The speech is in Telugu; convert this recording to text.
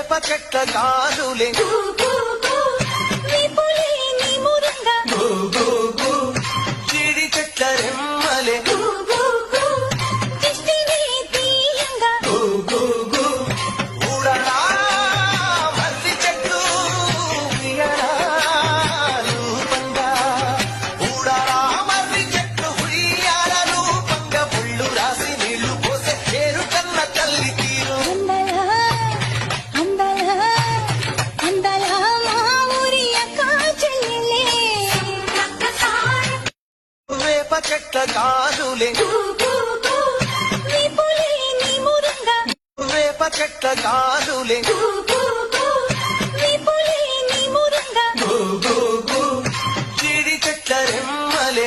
వేప చెట్ల కాదులే చీడి చెట్ల రెమ్మలే ఊడడా మర్రి చెట్టు రూపంగా ఊడరా మర్రి చెట్టు ఉయ్యాల రూపంగా పుళ్ళు రాసి నీళ్లు పోసే పేరు కన్న తల్లి తీరు వేప చెట్ల కాదులే వేప చెట్ల కాదులే చీడి చెట్ల రెమ్మలే